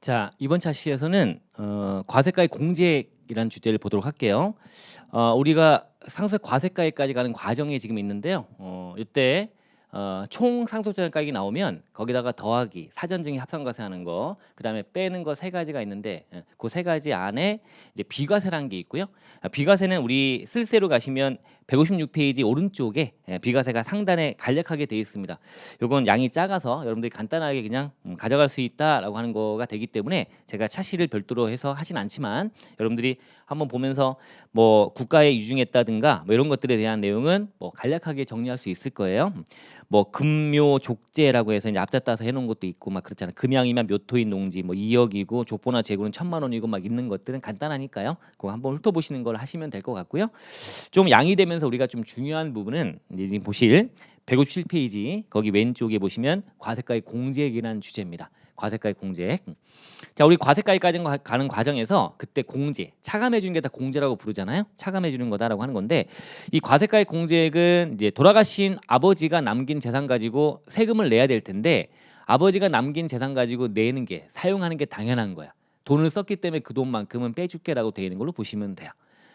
자, 이번 차시에서는 과세가의 공제액이라는 주제를 보도록 할게요. 우리가 상속 과세가액까지 가는 과정이 지금 있는데요. 이때 총 상속자가액이 나오면 거기다가 더하기, 사전증의 합산과세하는 거, 그다음에 빼는 거 세 가지가 있는데 그 세 가지 안에 이제 비과세라는 게 있고요. 비과세는 우리 쓸세로 가시면 156페이지 오른쪽에 비과세가 상단에 간략하게 되어 있습니다. 요건 양이 작아서 여러분들이 간단하게 그냥 가져갈 수 있다라고 하는 거가 되기 때문에 제가 차시를 별도로 해서 하진 않지만 여러분들이 한번 보면서 뭐 국가에 유증했다든가 뭐 이런 것들에 대한 내용은 뭐 간략하게 정리할 수 있을 거예요. 뭐 금묘 족제라고 해서 이제 앞다따서 해놓은 것도 있고 막 그렇잖아요. 금양이면 묘토인 농지 뭐 2억이고 족보나 재고는 1,000만 원이고 막 있는 것들은 간단하니까요. 그거 한번 훑어보시는 걸 하시면 될 것 같고요. 좀 양이 되면서 우리가 좀 중요한 부분은 이제 지금 보실 157페이지 거기 왼쪽에 보시면 과세가의 공제액이라는 주제입니다. 과세가의 공제액. 자, 우리 과세가에까지 가는 과정에서 그때 공제, 차감해 주는 게 다 공제라고 부르잖아요. 차감해 주는 거다라고 하는 건데 이 과세가의 공제액은 이제 돌아가신 아버지가 남긴 재산 가지고 세금을 내야 될 텐데 아버지가 남긴 재산 가지고 내는 게 사용하는 게 당연한 거야. 돈을 썼기 때문에 그 돈만큼은 빼줄게라고 되어 있는 걸로 보시면 돼요.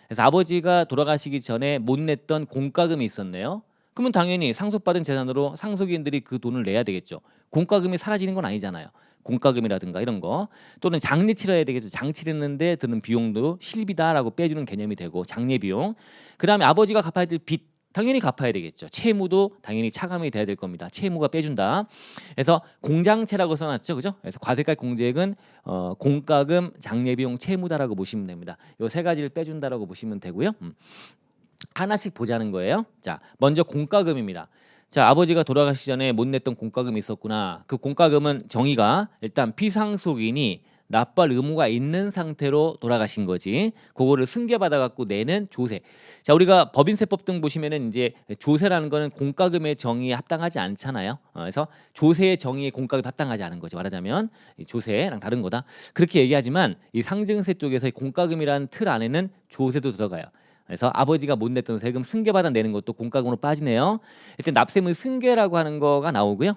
그래서 아버지가 돌아가시기 전에 못 냈던 공과금이 있었네요. 그러면 당연히 상속받은 재산으로 상속인들이 그 돈을 내야 되겠죠. 공과금이 사라지는 건 아니잖아요. 공과금이라든가 이런 거 또는 장례 치러야 되겠죠. 장치 했는데 드는 비용도 실비다라고 빼주는 개념이 되고 장례 비용. 그다음에 아버지가 갚아야 될 빚 당연히 갚아야 되겠죠. 채무도 당연히 차감이 돼야 될 겁니다. 채무가 빼준다. 그래서 공장채라고 써놨죠, 그죠? 그래서 과세가 공제액은 공과금, 장례비용, 채무다라고 보시면 됩니다. 요 세 가지를 빼준다라고 보시면 되고요. 하나씩 보자는 거예요. 자, 먼저 공과금입니다. 자, 아버지가 돌아가시기 전에 못 냈던 공과금이 있었구나. 그 공과금은 정의가 일단 피상속인이 납부할 의무가 있는 상태로 돌아가신 거지. 그거를 승계받아 갖고 내는 조세. 자, 우리가 법인세법 등 보시면은 이제 조세라는 거는 공과금의 정의에 합당하지 않잖아요. 그래서 조세의 정의에 공과금이 합당하지 않은 거지. 말하자면 이 조세랑 다른 거다. 그렇게 얘기하지만 이 상증세 쪽에서 이 공과금이라는 틀 안에는 조세도 들어가요. 그래서 아버지가 못 냈던 세금 승계받아 내는 것도 공과금으로 빠지네요. 일단 납세물 승계라고 하는 거가 나오고요.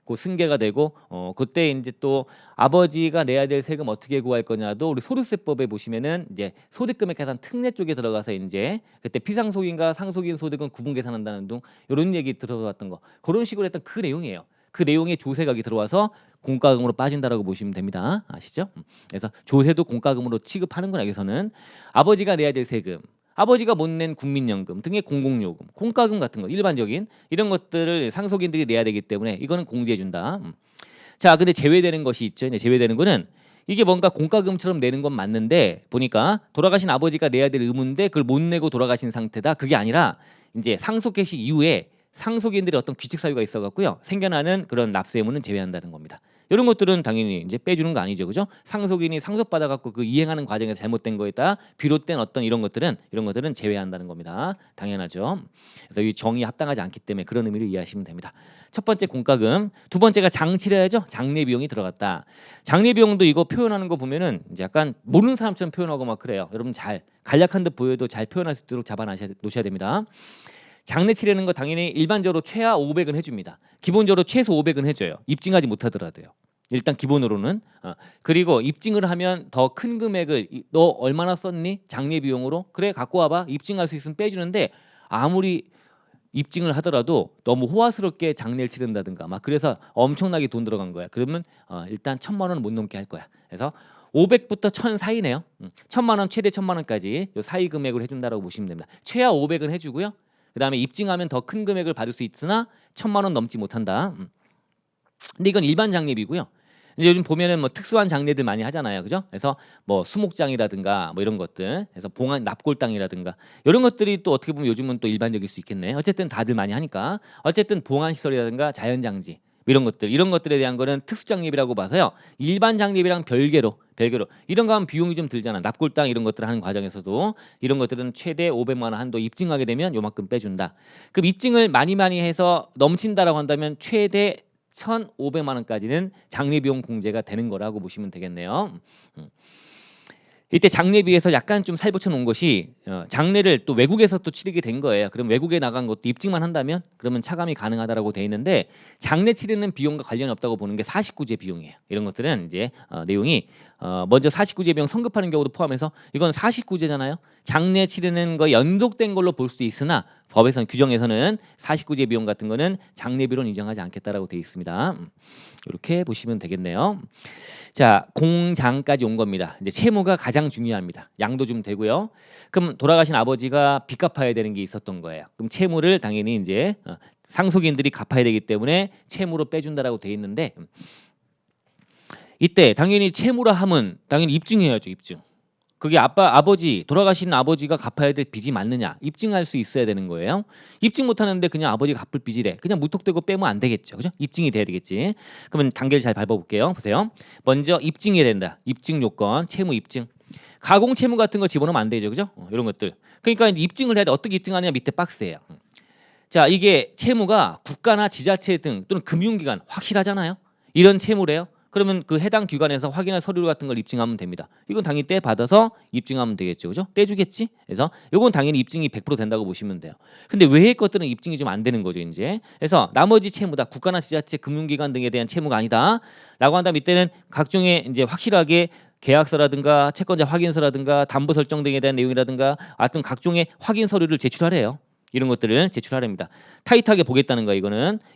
그 승계가 되고 그때 이제 또 아버지가 내야 될 세금 어떻게 구할 거냐도 우리 소득세법에 보시면은 이제 소득금액 계산 특례 쪽에 들어가서 이제 그때 피상속인과 상속인 소득은 구분 계산한다는 등 이런 얘기 들어봤던 거 그런 식으로 했던 그 내용이에요. 그 내용에 조세각이 들어와서 공과금으로 빠진다라고 보시면 됩니다. 아시죠? 그래서 조세도 공과금으로 취급하는 거나 여기서는 아버지가 내야 될 세금 아버지가 못 낸 국민연금 등의 공공요금, 공과금 같은 거 일반적인 이런 것들을 상속인들이 내야 되기 때문에 이거는 공제해 준다. 자, 근데 제외되는 것이 있죠. 이제 제외되는 거는 이게 뭔가 공과금처럼 내는 건 맞는데 보니까 돌아가신 아버지가 내야 될 의무인데 그걸 못 내고 돌아가신 상태다. 그게 아니라 이제 상속 개시 이후에 상속인들의 어떤 규칙 사유가 있어 갖고요. 생겨나는 그런 납세 의무는 제외한다는 겁니다. 이런 것들은 당연히 이제 빼주는 거 아니죠, 그죠? 상속인이 상속받아 갖고 그 이행하는 과정에서 잘못된 거에 따라 비롯된 어떤 이런 것들은 제외한다는 겁니다. 당연하죠. 그래서 이 정의 합당하지 않기 때문에 그런 의미를 이해하시면 됩니다. 첫 번째 공과금, 두 번째가 장치려야죠. 장례 비용이 들어갔다. 장례 비용도 이거 표현하는 거 보면은 이제 약간 모르는 사람처럼 표현하고 막 그래요. 여러분 잘 간략한 듯 보여도 잘 표현할 수 있도록 잡아 놓으셔야 됩니다. 장례 치르는 거 당연히 일반적으로 최하 500은 해줍니다. 기본적으로 최소 500은 해줘요. 입증하지 못하더라도요. 일단 기본으로는 그리고 입증을 하면 더 큰 금액을 너 얼마나 썼니? 장례 비용으로 그래 갖고 와봐 입증할 수 있으면 빼주는데 아무리 입증을 하더라도 너무 호화스럽게 장례를 치른다든가 막 그래서 엄청나게 돈 들어간 거야. 그러면 일단 1,000만 원은 못 넘게 할 거야. 그래서 500부터 1,000 사이네요. 1,000만 원 최대 1,000만 원까지 요 사이 금액을 해준다라고 보시면 됩니다. 최하 500은 해주고요. 그다음에 입증하면 더 큰 금액을 받을 수 있으나 1,000만 원 넘지 못한다. 근데 이건 일반 장례비고요. 이제 요즘 보면은 뭐 특수한 장례들 많이 하잖아요, 그죠? 그래서 뭐 수목장이라든가 뭐 이런 것들, 그래서 봉안 납골당이라든가 이런 것들이 또 어떻게 보면 요즘은 또 일반적일 수 있겠네. 어쨌든 다들 많이 하니까 어쨌든 봉안 시설이라든가 자연장지 이런 것들에 대한 거는 특수장례비라고 봐서요. 일반 장례비랑 별개로 이런 거 하면 비용이 좀 들잖아. 납골당 이런 것들 하는 과정에서도 이런 것들은 최대 500만 원 한도 입증하게 되면 요만큼 빼준다. 그럼 입증을 많이 해서 넘친다라고 한다면 최대 1,500만 원까지는 장례비용 공제가 되는 거라고 보시면 되겠네요. 이때 장례비에서 약간 좀 살붙여 놓은 것이 장례를 또 외국에서 또 치르게 된 거예요. 그럼 외국에 나간 것도 입증만 한다면 그러면 차감이 가능하다라고 돼 있는데 장례 치르는 비용과 관련이 없다고 보는 게 49제 비용이에요. 이런 것들은 이제 내용이 먼저 49제 비용 성급하는 경우도 포함해서 이건 49제잖아요. 장례 치르는 거 연속된 걸로 볼 수도 있으나 법에서는 규정에서는 49제 비용 같은 거는 장례비로는 인정하지 않겠다라고 돼 있습니다. 이렇게 보시면 되겠네요. 자, 공장까지 온 겁니다. 이제 채무가 가장 중요합니다. 양도 좀 되고요. 그럼 돌아가신 아버지가 빚 갚아야 되는 게 있었던 거예요. 그럼 채무를 당연히 이제 상속인들이 갚아야 되기 때문에 채무로 빼준다라고 돼 있는데 이때 당연히 채무라 함은 당연히 입증해야죠. 입증. 그게 아버지 돌아가신 아버지가 갚아야 될 빚이 맞느냐 입증할 수 있어야 되는 거예요. 입증 못하는데 그냥 아버지가 갚을 빚이래. 그냥 무턱대고 빼면 안 되겠죠. 그죠? 입증이 돼야 되겠지. 그러면 단계를 잘 밟아볼게요. 보세요. 먼저 입증해야 된다. 입증 요건 채무 입증. 가공 채무 같은 거 집어넣으면 안 되죠. 그죠? 이런 것들. 그러니까 입증을 해야 돼. 어떻게 입증하느냐 밑에 박스예요. 자, 이게 채무가 국가나 지자체 등 또는 금융기관 확실하잖아요. 이런 채무래요. 그러면 그 해당 기관에서 확인할 서류 같은 걸 입증하면 됩니다. 이건 당연히 떼 받아서 입증하면 되겠죠. 그죠? 떼주겠지? 그래서 이건 당연히 입증이 100% 된다고 보시면 돼요. 근데 외의 것들은 입증이 좀 안 되는 거죠, 이제. 그래서 나머지 채무다. 국가나 지자체, 금융기관 등에 대한 채무가 아니다. 라고 한다면 이때는 각종의 이제 확실하게 계약서라든가 채권자 확인서라든가 담보 설정 등에 대한 내용이라든가 어떤 각종의 확인 서류를 제출하래요. 이런 것들을 제출하랍니다. 타이트하게 보겠다는 거예요.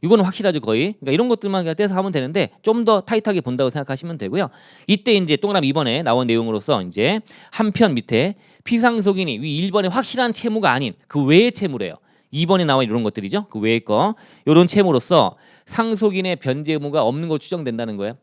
이거는 확실하죠 거의. 그러니까 이런 것들만 그냥 떼서 하면 되는데 좀 더 타이트하게 본다고 생각하시면 되고요. 이때 이제 동그라미 2번에 나온 내용으로서 이제 한편 밑에 피상속인이 위 1번에 확실한 채무가 아닌 그 외의 채무래요. 2번에 나와 이런 것들이죠. 그 외의 거 이런 채무로서 상속인의 변제 의무가 없는 거 추정된다는 거예요.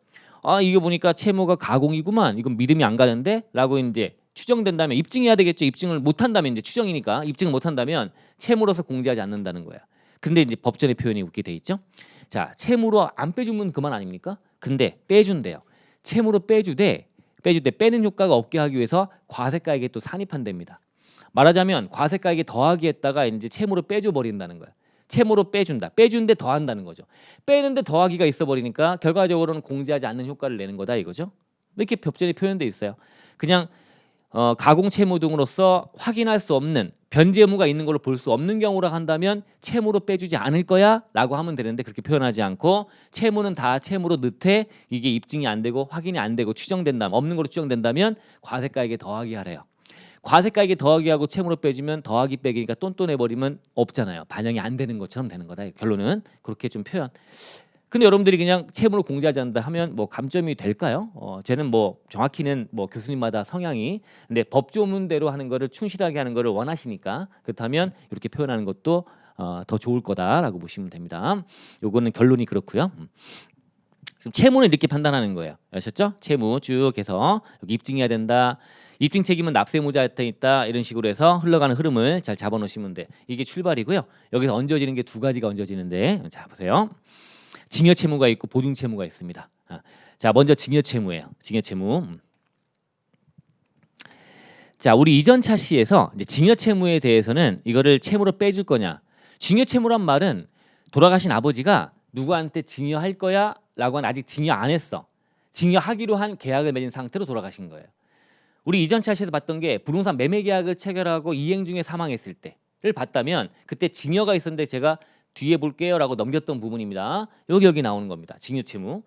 아 이거 보니까 채무가 가공이구만. 이건 믿음이 안 가는데라고 이제 추정된다면 입증해야 되겠죠. 입증을 못한다면 이제 추정이니까 입증을 못한다면 채무로서 공제하지 않는다는 거야. 근데 이제 법전의 표현이 웃게 돼 있죠. 자, 채무로 안 빼주면 그만 아닙니까? 근데 빼준대요. 채무로 빼주되 빼는 효과가 없게 하기 위해서 과세가액에 또 산입한답니다. 말하자면 과세가액에 더하기 했다가 이제 채무로 빼줘 버린다는 거야. 채무로 빼준다. 빼주는데 더한다는 거죠. 빼는데 더하기가 있어 버리니까 결과적으로는 공제하지 않는 효과를 내는 거다 이거죠. 이렇게 법전에 표현돼 있어요. 그냥 가공 채무 등으로서 확인할 수 없는 변제 의무가 있는 걸로 볼 수 없는 경우라 한다면 채무로 빼주지 않을 거야 라고 하면 되는데 그렇게 표현하지 않고 채무는 다 채무로 넣되 이게 입증이 안 되고 확인이 안 되고 추정된다면 없는 걸로 추정된다면 과세가액에 더하기 하래요. 과세가액에 더하기 하고 채무로 빼주면 더하기 빼기니까 똔똔해버리면 없잖아요. 반영이 안 되는 것처럼 되는 거다. 결론은 그렇게 좀 표현. 근데 여러분들이 그냥 채무를 공제하지 않는다 하면 뭐 감점이 될까요? 쟤는 뭐 정확히는 뭐 교수님마다 성향이 근데 법조문대로 하는 거를 충실하게 하는 거를 원하시니까 그렇다면 이렇게 표현하는 것도 더 좋을 거다라고 보시면 됩니다. 요거는 결론이 그렇고요. 채무는 이렇게 판단하는 거예요. 아셨죠? 채무 쭉 해서 여기 입증해야 된다. 입증 책임은 납세의무자한테 있다. 이런 식으로 해서 흘러가는 흐름을 잘 잡아놓으시면 돼. 이게 출발이고요. 여기서 얹어지는 게 두 가지가 얹어지는데 자 보세요. 증여 채무가 있고 보증 채무가 있습니다. 자, 먼저 증여 채무예요. 증여 채무. 자, 우리 이전 차시에서 이제 증여 채무에 대해서는 이거를 채무로 빼줄 거냐. 증여 채무란 말은 돌아가신 아버지가 누구한테 증여할 거야라고 한 아직 증여 안 했어. 증여하기로 한 계약을 맺은 상태로 돌아가신 거예요. 우리 이전 차시에서 봤던 게 부동산 매매 계약을 체결하고 이행 중에 사망했을 때를 봤다면 그때 증여가 있었는데 제가 뒤에 볼게요라고 넘겼던 부분입니다. 여기 나오는 겁니다. 증여 채무.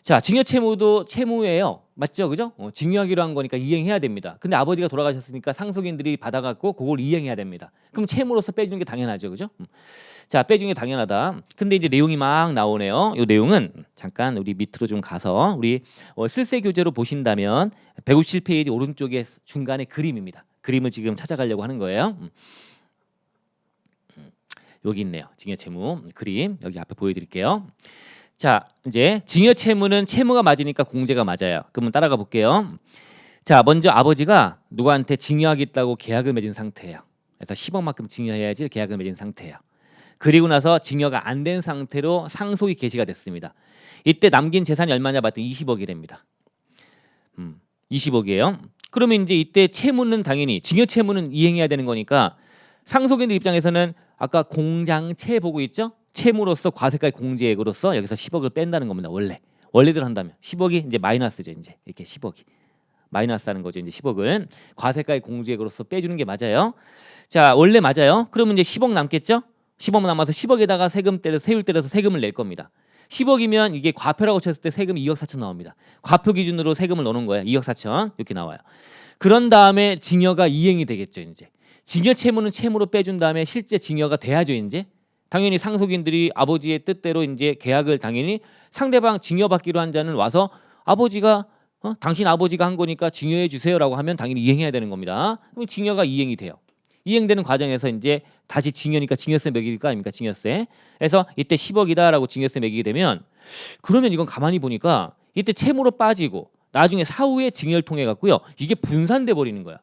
자, 증여 채무도 채무예요. 맞죠, 그죠? 증여하기로 한 거니까 이행해야 됩니다. 근데 아버지가 돌아가셨으니까 상속인들이 받아갖고 그걸 이행해야 됩니다. 그럼 채무로서 빼주는 게 당연하죠, 그죠? 자, 빼주는 게 당연하다. 근데 이제 내용이 막 나오네요. 이 내용은 잠깐 우리 밑으로 좀 가서 우리 실세 교재로 보신다면 157페이지 오른쪽에 중간에 그림입니다. 그림을 지금 찾아가려고 하는 거예요. 여기 있네요. 증여 채무 그림 여기 앞에 보여드릴게요. 자, 이제 증여 채무는 채무가 맞으니까 공제가 맞아요. 그러면 따라가 볼게요. 자, 먼저 아버지가 누구한테 증여하겠다고 계약을 맺은 상태예요. 그래서 10억만큼 증여해야지 계약을 맺은 상태예요. 그리고 나서 증여가 안 된 상태로 상속이 개시가 됐습니다. 이때 남긴 재산이 얼마냐 봤더니 20억이랍니다. 20억이에요. 그러면 이제 이때 채무는 당연히 증여 채무는 이행해야 되는 거니까 상속인들 입장에서는 아까 공장채 보고 있죠? 채무로서 과세가액 공제액으로서 여기서 10억을 뺀다는 겁니다. 원래대로 한다면 10억이 이제 마이너스죠. 이제 이렇게 10억이 마이너스하는 거죠. 이제 10억을 과세가의 공제액으로서 빼주는 게 맞아요. 자, 원래 맞아요. 그러면 이제 10억 남겠죠? 10억 남아서 10억에다가 세율 때려서 세금을 낼 겁니다. 10억이면 이게 과표라고 쳤을 때 세금이 2억 4천 나옵니다. 과표 기준으로 세금을 넣는 거예요. 2억 4천 이렇게 나와요. 그런 다음에 증여가 이행이 되겠죠. 이제 증여 채무는 채무로 빼준 다음에 실제 증여가 돼야죠. 이제 당연히 상속인들이 아버지의 뜻대로 이제 계약을 당연히 상대방 증여받기로 한 자는 와서 아버지가 당신 아버지가 한 거니까 증여해 주세요라고 하면 당연히 이행해야 되는 겁니다. 그럼 증여가 이행이 돼요. 이행되는 과정에서 이제 다시 증여니까 증여세 매길 거 아닙니까? 증여세. 그래서 이때 10억이다라고 증여세 매기게 되면 그러면 이건 가만히 보니까 이때 채무로 빠지고 나중에 사후에 증여를 통해 갖고요. 이게 분산돼 버리는 거야.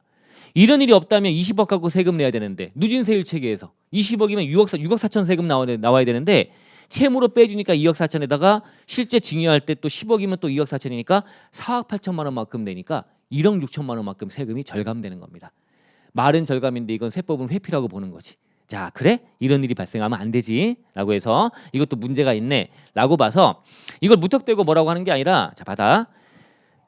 이런 일이 없다면 20억 갖고 세금 내야 되는데 누진 세율 체계에서 20억이면 6억 4천 세금 나와야 되는데 채무로 빼주니까 2억 4천에다가 실제 증여할 때 또 10억이면 또 2억 4천이니까 4억 8천만 원만큼 내니까 1억 6천만 원만큼 세금이 절감되는 겁니다. 말은 절감인데 이건 세법은 회피라고 보는 거지. 자, 그래? 이런 일이 발생하면 안 되지 라고 해서 이것도 문제가 있네 라고 봐서 이걸 무턱대고 뭐라고 하는 게 아니라 자, 받아.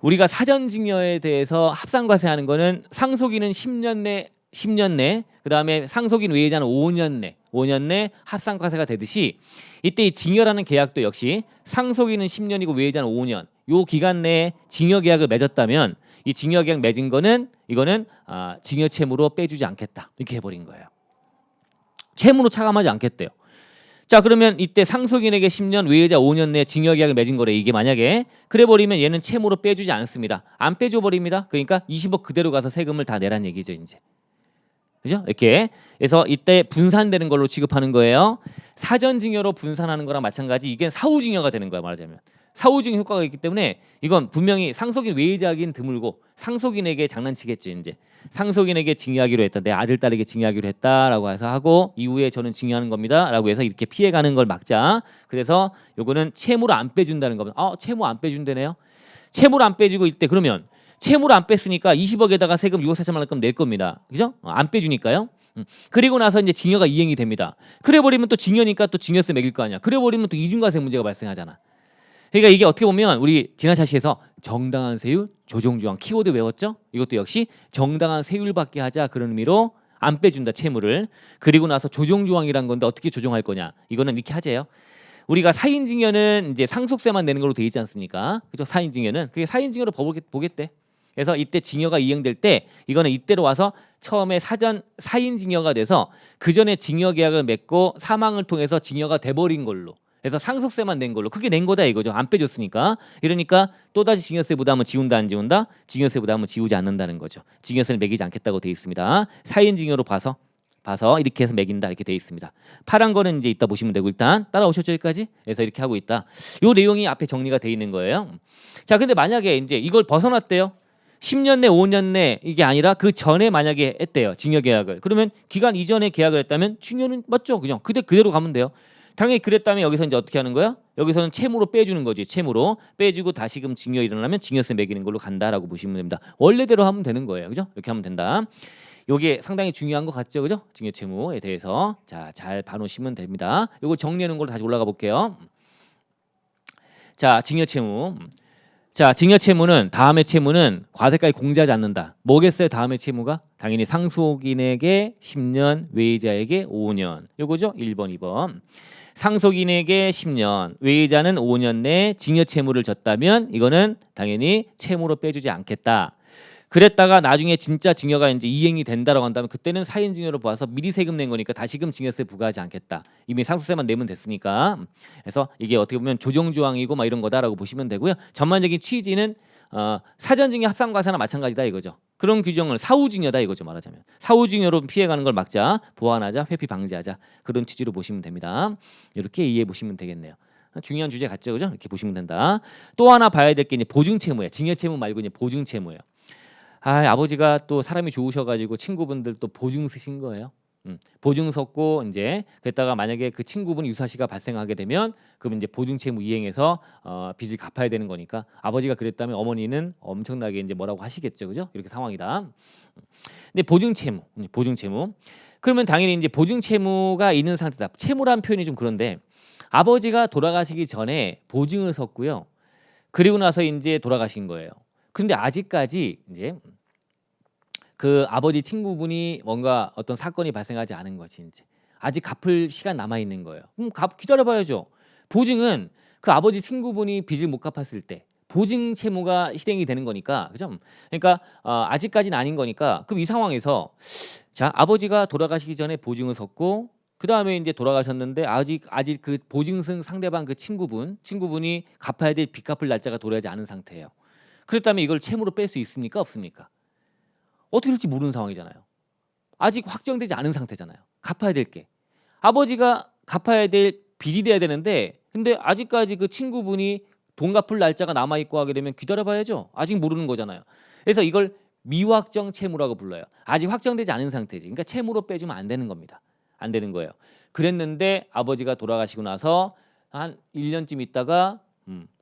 우리가 사전증여에 대해서 합산과세하는 거는 상속인은 10년 내 그다음에 상속인 외의자는 5년 내 합산과세가 되듯이 이때 이 증여라는 계약도 역시 상속인은 10년이고 외의자는 5년 요 기간 내에 증여 계약을 맺었다면 이 증여 계약 맺은 거는 이거는 증여 채무로 빼주지 않겠다 이렇게 해버린 거예요. 채무로 차감하지 않겠대요. 자, 그러면 이때 상속인에게 10년 외의자 5년 내에 증여 계약을 맺은 거래. 이게 만약에 그래 버리면 얘는 채무로 빼주지 않습니다. 안 빼줘 버립니다. 그러니까 20억 그대로 가서 세금을 다 내란 얘기죠. 이제 그죠? 이렇게 그래서 이때 분산되는 걸로 취급하는 거예요. 사전증여로 분산하는 거랑 마찬가지. 이게 사후증여가 되는 거야 말하자면. 사후증여 효과가 있기 때문에 이건 분명히 상속인 외의자긴 드물고 상속인에게 장난치겠죠. 이제 상속인에게 증여하기로 했다. 내 아들 딸에게 증여하기로 했다라고 해서 하고 이후에 저는 증여하는 겁니다라고 해서 이렇게 피해가는 걸 막자. 그래서 요거는 채무를 안 빼준다는 겁니다. 채무 안 빼준다네요. 채무를 안 빼주고 이때 그러면 채무를 안 뺐으니까 20억에다가 세금 6억 4천만 원끔 낼 겁니다. 그죠? 안 빼주니까요. 그리고 나서 이제 증여가 이행이 됩니다. 그래 버리면 또 증여니까 또 증여세 매길 거 아니야. 그래 버리면 또 이중과세 문제가 발생하잖아. 그러니까 이게 어떻게 보면 우리 지난 차시에서 정당한 세율 조정조항 키워드 외웠죠? 이것도 역시 정당한 세율 받게 하자 그런 의미로 안 빼준다 채무를. 그리고 나서 조정조항이란 건데 어떻게 조정할 거냐? 이거는 이렇게 하재요. 우리가 사인증여는 이제 상속세만 내는 걸로 돼 있지 않습니까? 그죠? 사인증여는 그게 사인증여로 보겠대. 그래서 이때 증여가 이행될 때 이거는 이때로 와서 처음에 사전 사인증여가 돼서 그 전에 증여 계약을 맺고 사망을 통해서 증여가 돼버린 걸로. 그래서 상속세만 낸 걸로 크게 낸 거다 이거죠. 안 빼줬으니까. 이러니까 또다시 증여세 부담은 지운다 안 지운다? 증여세 부담은 지우지 않는다는 거죠. 증여세를 매기지 않겠다고 돼 있습니다. 사인증여로 봐서 이렇게 해서 매긴다 이렇게 돼 있습니다. 파란 거는 이제 이따 보시면 되고 일단 따라오셨죠 여기까지? 그래서 이렇게 하고 있다. 요 내용이 앞에 정리가 돼 있는 거예요. 자, 근데 만약에 이제 이걸 벗어났대요. 10년 내 5년 내 이게 아니라 그 전에 만약에 했대요. 증여 계약을. 그러면 기간 이전에 계약을 했다면 증여는 맞죠? 그냥 그대로 가면 돼요. 당연히 그랬다면 여기서 이제 어떻게 하는 거야? 여기서는 채무로 빼주는 거지. 채무로 빼주고 다시금 증여 일어나면 증여세 매기는 걸로 간다라고 보시면 됩니다. 원래대로 하면 되는 거예요. 그죠? 이렇게 하면 된다. 요게 상당히 중요한 것 같죠? 그죠? 증여 채무에 대해서 자, 잘 봐놓으시면 됩니다. 요거 정리하는 걸로 다시 올라가 볼게요. 자, 증여 채무. 자, 증여 채무는 다음의 채무는 과세까지 공제하지 않는다. 뭐겠어요? 다음의 채무가? 당연히 상속인에게 10년, 외의자에게 5년. 요거죠? 1번, 2번. 상속인에게 10년, 외의자는 5년 내에 증여 채무를 졌다면 이거는 당연히 채무로 빼주지 않겠다. 그랬다가 나중에 진짜 증여가 이제 이행이 된다라고 한다면 그때는 사인 증여로 봐서 미리 세금 낸 거니까 다시금 증여세 부과하지 않겠다. 이미 상속세만 내면 됐으니까. 그래서 이게 어떻게 보면 조정 조항이고 막 이런 거다라고 보시면 되고요. 전반적인 취지는 사전증여 합산과세나 마찬가지다 이거죠. 그런 규정을 사후증여다 이거죠 말하자면. 사후증여로 피해가는 걸 막자, 보완하자, 회피 방지하자 그런 취지로 보시면 됩니다. 이렇게 이해해 보시면 되겠네요. 중요한 주제 같죠, 그죠? 이렇게 보시면 된다. 또 하나 봐야 될 게 이제 보증채무예요. 증여채무 말고 이제 보증채무예요. 아버지가 또 사람이 좋으셔가지고 친구분들 또 보증 쓰신 거예요. 보증 섰고 이제 그랬다가 만약에 그 친구분 유사시가 발생하게 되면 그럼 이제 보증채무 이행해서 빚을 갚아야 되는 거니까 아버지가 그랬다면 어머니는 엄청나게 이제 뭐라고 하시겠죠, 그죠? 이렇게 상황이다. 근데 보증채무. 그러면 당연히 이제 보증채무가 있는 상태다. 채무라는 표현이 좀 그런데 아버지가 돌아가시기 전에 보증을 섰고요. 그리고 나서 이제 돌아가신 거예요. 근데 아직까지 이제 그 아버지 친구분이 뭔가 어떤 사건이 발생하지 않은 거지 이제. 아직 갚을 시간 남아 있는 거예요. 그럼 기다려 봐야죠. 보증은 그 아버지 친구분이 빚을 못 갚았을 때 보증 채무가 실행이 되는 거니까. 그죠? 그러니까 아직까지는 아닌 거니까 그럼 이 상황에서 자, 아버지가 돌아가시기 전에 보증을 섰고 그다음에 이제 돌아가셨는데 아직 그 보증승 상대방 그 친구분이 갚아야 될 빚 갚을 날짜가 도래하지 않은 상태예요. 그렇다면 이걸 채무로 뺄 수 있습니까? 없습니까? 어떻게 될지 모르는 상황이잖아요. 아직 확정되지 않은 상태잖아요. 갚아야 될 게. 아버지가 갚아야 될 빚이 돼야 되는데 근데 아직까지 그 친구분이 돈 갚을 날짜가 남아 있고 하게 되면 기다려봐야죠. 아직 모르는 거잖아요. 그래서 이걸 미확정 채무라고 불러요. 아직 확정되지 않은 상태지. 그러니까 채무로 빼주면 안 되는 겁니다. 안 되는 거예요. 그랬는데 아버지가 돌아가시고 나서 한 1년쯤 있다가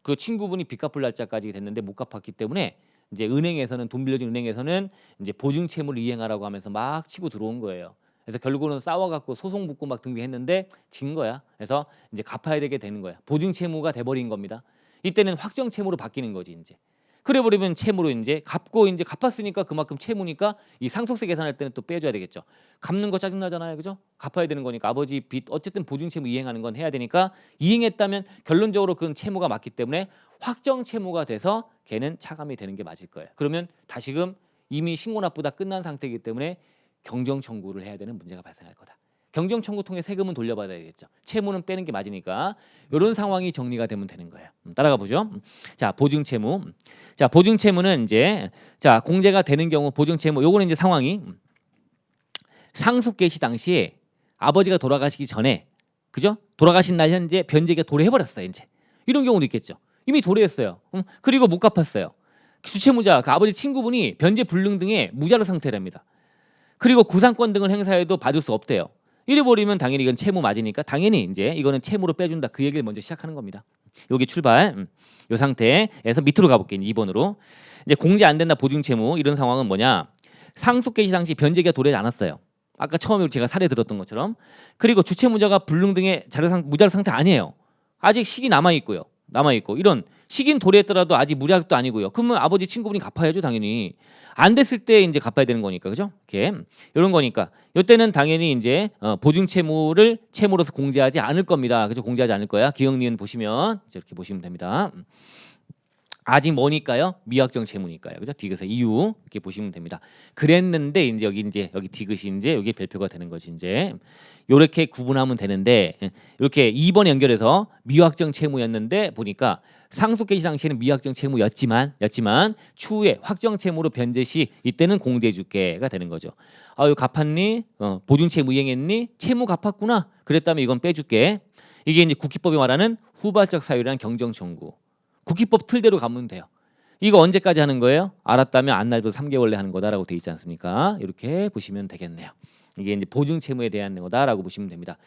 그 친구분이 빚 갚을 날짜까지 됐는데 못 갚았기 때문에 이제 은행에서는 돈 빌려준 은행에서는 이제 보증 채무를 이행하라고 하면서 막 치고 들어온 거예요. 그래서 결국은 싸워갖고 소송 붙고 막 등등했는데 진 거야. 그래서 이제 갚아야 되게 되는 거야. 보증 채무가 돼버린 겁니다. 이때는 확정 채무로 바뀌는 거지 이제. 그래버리면 채무로 이제 갚고 이제 갚았으니까 그만큼 채무니까 이 상속세 계산할 때는 또 빼줘야 되겠죠. 갚는 거 짜증 나잖아요, 그죠? 갚아야 되는 거니까 아버지 빚 어쨌든 보증 채무 이행하는 건 해야 되니까 이행했다면 결론적으로 그건 채무가 맞기 때문에 확정 채무가 돼서 걔는 차감이 되는 게 맞을 거예요. 그러면 다시금 이미 신고 납부다 끝난 상태이기 때문에 경정 청구를 해야 되는 문제가 발생할 거다. 경정 청구 통해 세금은 돌려받아야 되겠죠. 채무는 빼는 게 맞으니까 이런 상황이 정리가 되면 되는 거예요. 따라가 보죠. 자, 보증 채무. 자, 보증 채무는 이제 자, 공제가 되는 경우 보증 채무 요거는 이제 상황이 상속 개시 당시에 아버지가 돌아가시기 전에 그죠? 돌아가신 날 현재 변제가 도래해 버렸어요, 이제. 이런 경우도 있겠죠. 이미 도래했어요. 그리고 못 갚았어요. 주채무자 그 아버지 친구분이 변제 불능 등의 무자료 상태랍니다. 그리고 구상권 등을 행사해도 받을 수 없대요. 이래 버리면 당연히 이건 채무 맞으니까 당연히 이제 이거는 채무로 빼준다. 그 얘기를 먼저 시작하는 겁니다. 여기 출발. 이 상태에서 밑으로 가볼게요. 2번으로. 이제 공제 안 된다 보증 채무 이런 상황은 뭐냐? 상속 개시 당시 변제가 도래하지 않았어요. 아까 처음에 제가 사례 들었던 것처럼. 그리고 주채무자가 불능 등의 무자료 상태 아니에요. 아직 식이 남아 있고요. 남아 있고 이런 식인 도래했더라도 아직 무자료도 아니고요. 그러면 아버지 친구분이 갚아야죠, 당연히. 안 됐을 때 이제 갚아야 되는 거니까, 그죠? 이렇게 이런 거니까 이때는 당연히 이제 보증 채무를 채무로서 공제하지 않을 겁니다. 그죠? 공제하지 않을 거야. 기억 니은 보시면 이렇게 보시면 됩니다. 아직 뭐니까요? 미확정 채무니까요. 그죠? 디귿의 이유 이렇게 보시면 됩니다. 그랬는데 이제 여기 디귿이 이제 여기 별표가 되는 거지 이제. 요렇게 구분하면 되는데 이렇게 2번 연결해서 미확정 채무였는데 보니까 상속 개시 당시에는 미확정 채무였지만 추후에 확정 채무로 변제 시 이때는 공제해 줄게가 되는 거죠. 아유 갚았니? 보증 채무 이행했니? 채무 갚았구나. 그랬다면 이건 빼줄게. 이게 이제 국기법이 말하는 후발적 사유라는 경정 청구. 국기법 틀대로 가면 돼요. 이거 언제까지 하는 거예요? 알았다면 안날부터 3개월 내 하는 거다라고 돼 있지 않습니까? 이렇게 보시면 되겠네요. 이게 이제 보증 채무에 대한 거다라고 보시면 됩니다.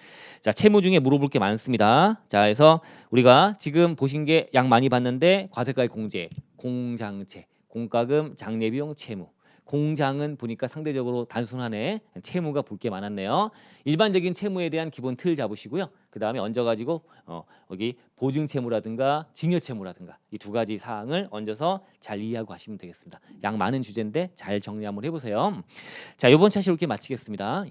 자, 채무 중에 물어볼 게 많습니다. 자, 그래서 우리가 지금 보신 게 양 많이 봤는데 과세가액 공제, 공장채, 공과금, 장례비용, 채무. 공장은 보니까 상대적으로 단순하네. 채무가 볼 게 많았네요. 일반적인 채무에 대한 기본 틀 잡으시고요. 그 다음에 얹어가지고 여기 보증 채무라든가 증여 채무라든가 이 두 가지 사항을 얹어서 잘 이해하고 가시면 되겠습니다. 양 많은 주제인데 잘 정리 한번 해보세요. 자, 이번 차시 이렇게 마치겠습니다.